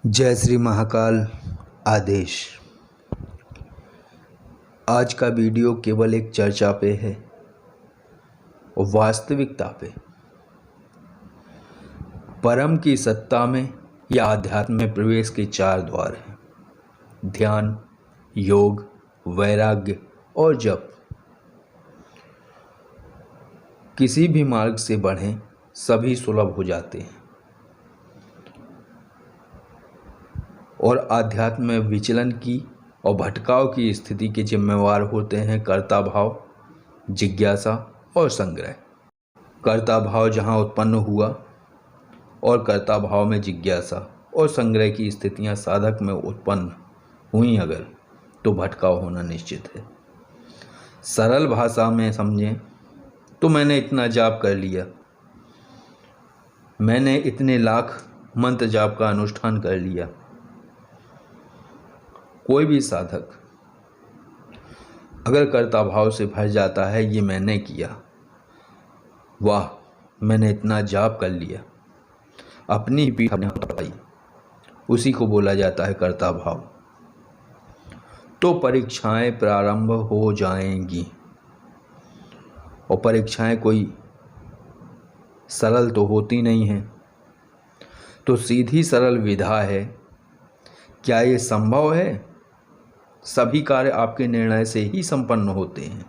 जय श्री महाकाल आदेश। आज का वीडियो केवल एक चर्चा पे है और वास्तविकता पे। परम की सत्ता में या आध्यात्म में प्रवेश के 4 द्वार हैं: ध्यान, योग, वैराग्य और जप। किसी भी मार्ग से बढ़ें, सभी सुलभ हो जाते हैं। और आध्यात्म में विचलन की और भटकाव की स्थिति के जिम्मेवार होते हैं कर्ता भाव, जिज्ञासा और संग्रह। कर्ता भाव जहाँ उत्पन्न हुआ और कर्ता भाव में जिज्ञासा और संग्रह की स्थितियाँ साधक में उत्पन्न हुई अगर, तो भटकाव होना निश्चित है। सरल भाषा में समझें तो मैंने इतना जाप कर लिया, मैंने इतने लाख मंत्र जाप का अनुष्ठान कर लिया। कोई भी साधक अगर कर्ता भाव से भर जाता है, ये मैंने किया, वाह मैंने इतना जाप कर लिया, अपनी पीठ अपने पाई, उसी को बोला जाता है कर्ता भाव। तो परीक्षाएं प्रारंभ हो जाएंगी। और परीक्षाएं कोई सरल तो होती नहीं हैं। तो सीधी सरल विधा है, क्या ये संभव है? सभी कार्य आपके निर्णय से ही संपन्न होते हैं।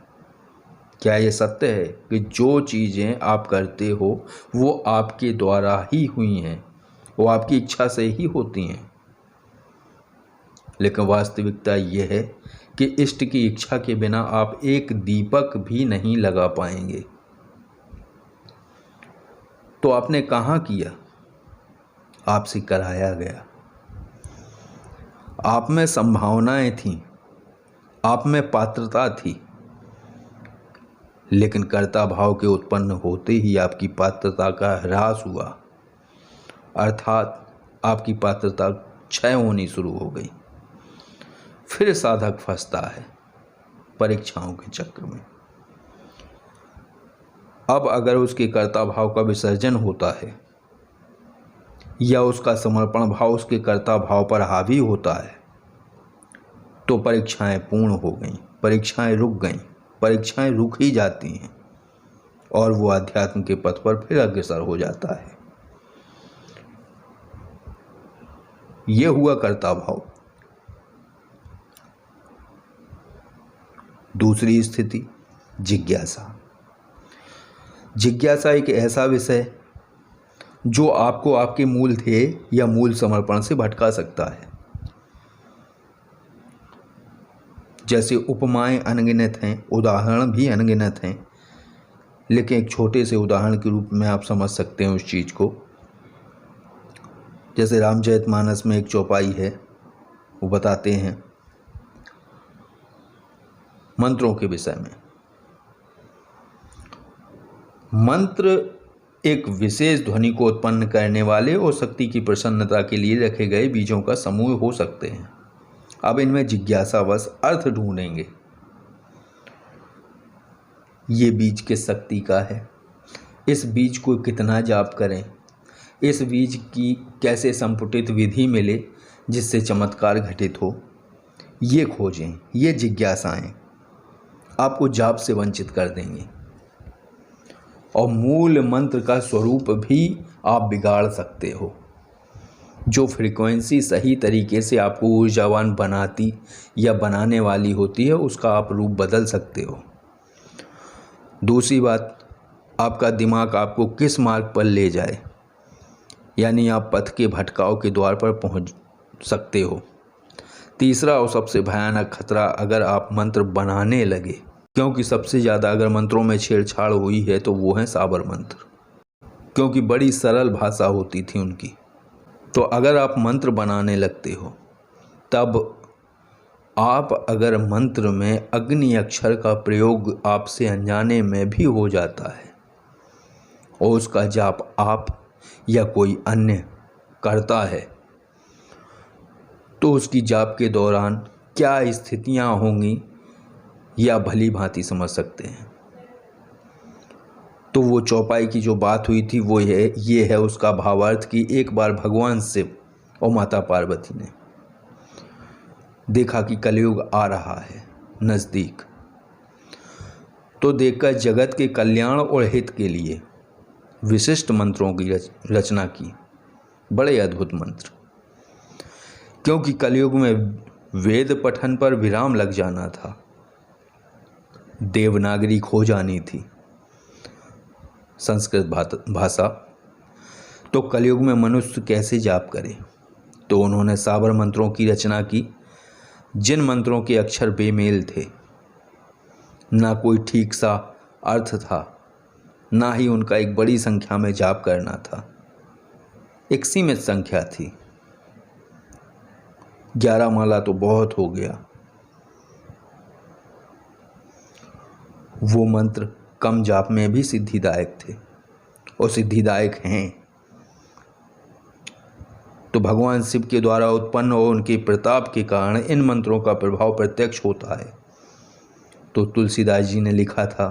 क्या ये सत्य है कि जो चीज़ें आप करते हो वो आपके द्वारा ही हुई हैं, वो आपकी इच्छा से ही होती हैं? लेकिन वास्तविकता ये है कि इष्ट की इच्छा के बिना आप एक दीपक भी नहीं लगा पाएंगे। तो आपने कहाँ किया? आपसे कराया गया। आप में संभावनाएं थीं, आप में पात्रता थी, लेकिन कर्ता भाव के उत्पन्न होते ही आपकी पात्रता का ह्रास हुआ, अर्थात आपकी पात्रता क्षय होनी शुरू हो गई। फिर साधक फंसता है परीक्षाओं के चक्र में। अब अगर उसके कर्ता भाव का विसर्जन होता है या उसका समर्पण भाव उसके कर्ता भाव पर हावी होता है, तो परीक्षाएं पूर्ण हो गईं, परीक्षाएं रुक गईं, परीक्षाएं रुक ही जाती हैं और वो अध्यात्म के पथ पर फिर अग्रसर हो जाता है। ये हुआ कर्ता भाव। दूसरी स्थिति जिज्ञासा। जिज्ञासा एक ऐसा विषय जो आपको आपके मूल ध्येय या मूल समर्पण से भटका सकता है। जैसे उपमाएं अनगिनत हैं, उदाहरण भी अनगिनत हैं, लेकिन एक छोटे से उदाहरण के रूप में आप समझ सकते हैं उस चीज़ को। जैसे रामचरितमानस में एक चौपाई है, वो बताते हैं मंत्रों के विषय में। मंत्र एक विशेष ध्वनि को उत्पन्न करने वाले और शक्ति की प्रसन्नता के लिए रखे गए बीजों का समूह हो सकते हैं। अब इनमें जिज्ञासावश अर्थ ढूंढेंगे। ये बीज किस शक्ति का है? इस बीज को कितना जाप करें? इस बीज की कैसे संपुटित विधि मिले जिससे चमत्कार घटित हो? ये खोजें। ये जिज्ञासाएं आपको जाप से वंचित कर देंगे और मूल मंत्र का स्वरूप भी आप बिगाड़ सकते हो। जो फ्रीक्वेंसी सही तरीके से आपको ऊर्जावान बनाती या बनाने वाली होती है, उसका आप रूप बदल सकते हो। दूसरी बात, आपका दिमाग आपको किस मार्ग पर ले जाए, यानी आप पथ के भटकाव के द्वार पर पहुंच सकते हो। तीसरा और सबसे भयानक खतरा, अगर आप मंत्र बनाने लगे, क्योंकि सबसे ज़्यादा अगर मंत्रों में छेड़छाड़ हुई है तो वो हैं साबर मंत्र, क्योंकि बड़ी सरल भाषा होती थी उनकी। तो अगर आप मंत्र बनाने लगते हो, तब आप अगर मंत्र में अग्नि अक्षर का प्रयोग आपसे अनजाने में भी हो जाता है और उसका जाप आप या कोई अन्य करता है, तो उसकी जाप के दौरान क्या स्थितियां होंगी या भली भांति समझ सकते हैं। तो वो चौपाई की जो बात हुई थी वो ये है उसका भावार्थ कि एक बार भगवान शिव और माता पार्वती ने देखा कि कलयुग आ रहा है नज़दीक, तो देखकर जगत के कल्याण और हित के लिए विशिष्ट मंत्रों की रचना की। बड़े अद्भुत मंत्र, क्योंकि कलयुग में वेद पठन पर विराम लग जाना था, देवनागरी खो जानी थी, संस्कृत भाषा, तो कलयुग में मनुष्य कैसे जाप करे। तो उन्होंने साबर मंत्रों की रचना की, जिन मंत्रों के अक्षर बेमेल थे, ना कोई ठीक सा अर्थ था, ना ही उनका एक बड़ी संख्या में जाप करना था। एक सीमित संख्या थी, 11 माला तो बहुत हो गया। वो मंत्र कम जाप में भी सिद्धिदायक थे और सिद्धिदायक हैं। तो भगवान शिव के द्वारा उत्पन्न और उनके प्रताप के कारण इन मंत्रों का प्रभाव प्रत्यक्ष होता है। तो तुलसीदास जी ने लिखा था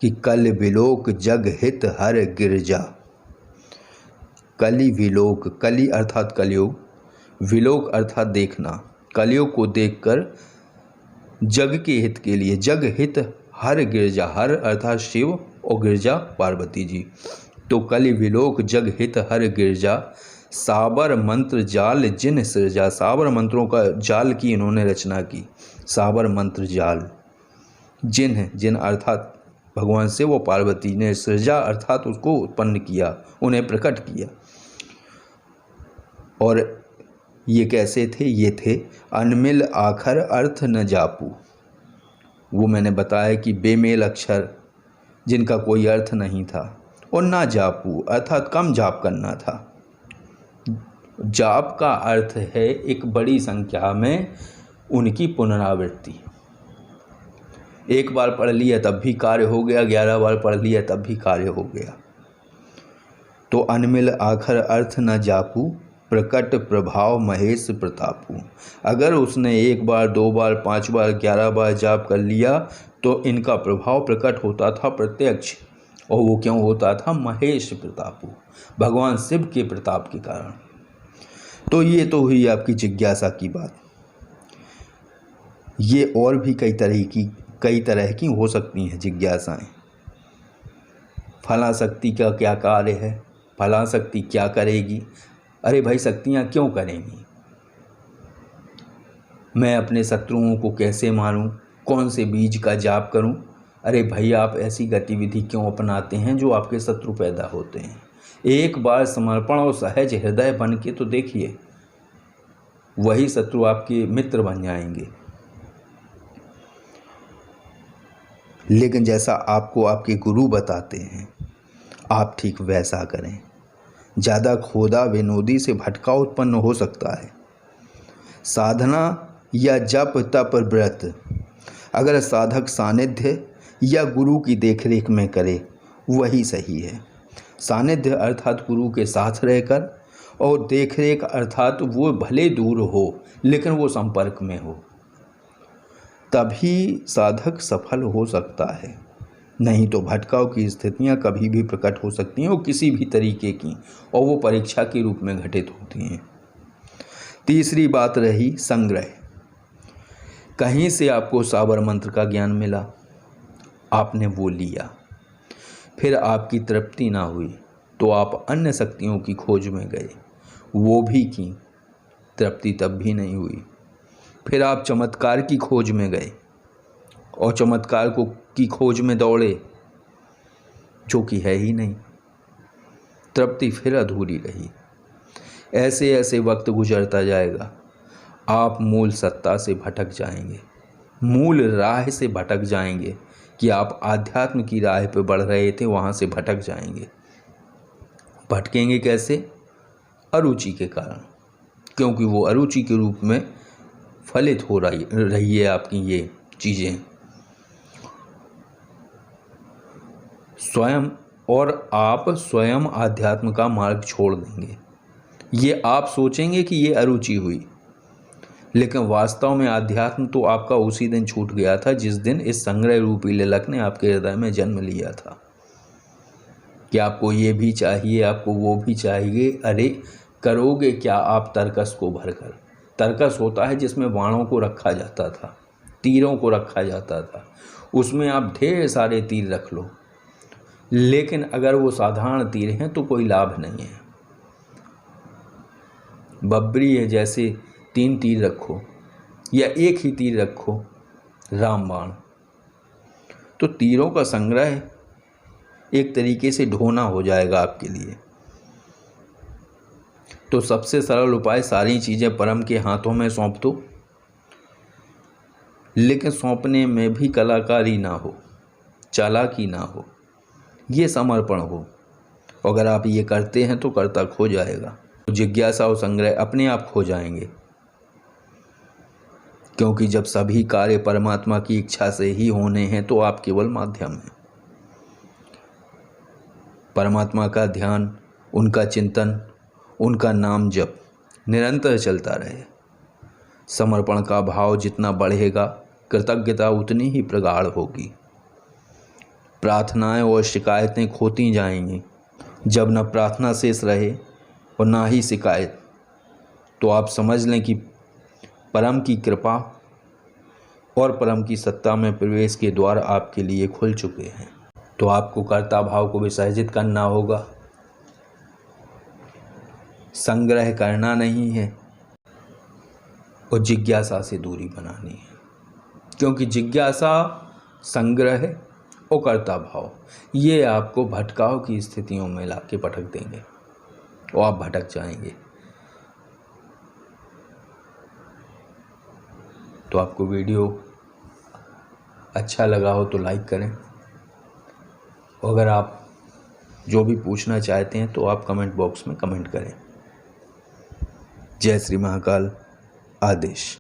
कि कल विलोक जग हित हर गिरजा। कली विलोक, कली अर्थात कलयुग, विलोक अर्थात देखना, कलयुग को देखकर जग के हित के लिए, जग हित हर गिरजा, हर अर्थात शिव और गिरजा पार्वती जी। तो कलि विलोक जग हित हर गिरजा, साबर मंत्र जाल जिन सृजा। साबर मंत्रों का जाल की इन्होंने रचना की। साबर मंत्र जाल, जिन अर्थात भगवान शिव व पार्वती ने सृजा अर्थात उसको उत्पन्न किया, उन्हें प्रकट किया। और ये कैसे थे? ये थे अनमिल आखर अर्थ न जापू। वो मैंने बताया कि बेमेल अक्षर जिनका कोई अर्थ नहीं था, और ना जापू अर्थात कम जाप करना था। जाप का अर्थ है एक बड़ी संख्या में उनकी पुनरावृत्ति। एक बार पढ़ लिया तब भी कार्य हो गया, 11 बार पढ़ लिया तब भी कार्य हो गया। तो अनमिल आखर अर्थ न जापू, प्रकट प्रभाव महेश प्रतापू। अगर उसने 1 बार 2 बार 5 बार 11 बार जाप कर लिया तो इनका प्रभाव प्रकट होता था प्रत्यक्ष। और वो क्यों होता था? महेश प्रतापू, भगवान शिव के प्रताप के कारण। तो ये तो हुई आपकी जिज्ञासा की बात। ये और भी कई तरह की हो सकती हैं जिज्ञासाएं। फला शक्ति का क्या कार्य है, फला शक्ति क्या करेगी। अरे भाई, शक्तियाँ क्यों करेंगी? मैं अपने शत्रुओं को कैसे मारूं, कौन से बीज का जाप करूं? अरे भाई, आप ऐसी गतिविधि क्यों अपनाते हैं जो आपके शत्रु पैदा होते हैं? एक बार समर्पण और सहज हृदय बन के तो देखिए, वही शत्रु आपके मित्र बन जाएंगे। लेकिन जैसा आपको आपके गुरु बताते हैं, आप ठीक वैसा करें। ज़्यादा खोदा विनोदी से भटकाव उत्पन्न हो सकता है। साधना या जप तप व्रत अगर साधक सानिध्य या गुरु की देखरेख में करे, वही सही है। सानिध्य अर्थात गुरु के साथ रहकर, और देखरेख अर्थात वो भले दूर हो लेकिन वो संपर्क में हो, तभी साधक सफल हो सकता है। नहीं तो भटकाव की स्थितियां कभी भी प्रकट हो सकती हैं, और किसी भी तरीके की, और वो परीक्षा के रूप में घटित होती हैं। तीसरी बात रही संग्रह। कहीं से आपको साबर मंत्र का ज्ञान मिला, आपने वो लिया, फिर आपकी तृप्ति ना हुई तो आप अन्य शक्तियों की खोज में गए, वो भी की, तृप्ति तब भी नहीं हुई। फिर आप चमत्कार की खोज में गए और चमत्कार की खोज में दौड़े, जो कि है ही नहीं, तृप्ति फिर अधूरी रही। ऐसे ऐसे वक्त गुजरता जाएगा, आप मूल सत्ता से भटक जाएंगे, मूल राह से भटक जाएंगे कि आप आध्यात्म की राह पे बढ़ रहे थे, वहाँ से भटक जाएंगे। भटकेंगे कैसे? अरुचि के कारण, क्योंकि वो अरुचि के रूप में फलित हो रही है आपकी ये चीज़ें स्वयं, और आप स्वयं आध्यात्म का मार्ग छोड़ देंगे। ये आप सोचेंगे कि ये अरुचि हुई, लेकिन वास्तव में आध्यात्म तो आपका उसी दिन छूट गया था जिस दिन इस संग्रह रूपी ललक ने आपके हृदय में जन्म लिया था कि आपको ये भी चाहिए, आपको वो भी चाहिए। अरे करोगे क्या आप तर्कस को भरकर? तर्कस होता है जिसमें बाणों को रखा जाता था, तीरों को रखा जाता था, उसमें आप ढेर सारे तीर रख लो, लेकिन अगर वो साधारण तीर हैं तो कोई लाभ नहीं है। बब्री है जैसे 3 तीर रखो या एक ही तीर रखो, रामबाण, तो तीरों का संग्रह एक तरीके से ढोना हो जाएगा आपके लिए। तो सबसे सरल उपाय, सारी चीज़ें परम के हाथों में सौंप दो, लेकिन सौंपने में भी कलाकारी ना हो, चालाकी ना हो, ये समर्पण हो। अगर आप ये करते हैं तो कर्ता खो जाएगा, जिज्ञासा और संग्रह अपने आप खो जाएंगे, क्योंकि जब सभी कार्य परमात्मा की इच्छा से ही होने हैं तो आप केवल माध्यम हैं। परमात्मा का ध्यान, उनका चिंतन, उनका नाम जप निरंतर चलता रहे। समर्पण का भाव जितना बढ़ेगा, कृतज्ञता उतनी ही प्रगाढ़ होगी। प्रार्थनाएं और शिकायतें खोती जाएंगी। जब न प्रार्थना शेष रहे और ना ही शिकायत, तो आप समझ लें कि परम की कृपा और परम की सत्ता में प्रवेश के द्वार आपके लिए खुल चुके हैं। तो आपको कर्ता भाव को विसर्जित करना होगा, संग्रह करना नहीं है और जिज्ञासा से दूरी बनानी है, क्योंकि जिज्ञासा, संग्रह और कर्ता भाव ये आपको भटकाव की स्थितियों में लाके पटक देंगे और आप भटक जाएंगे। तो आपको वीडियो अच्छा लगा हो तो लाइक करें, और अगर आप जो भी पूछना चाहते हैं तो आप कमेंट बॉक्स में कमेंट करें। जय श्री महाकाल। आदेश।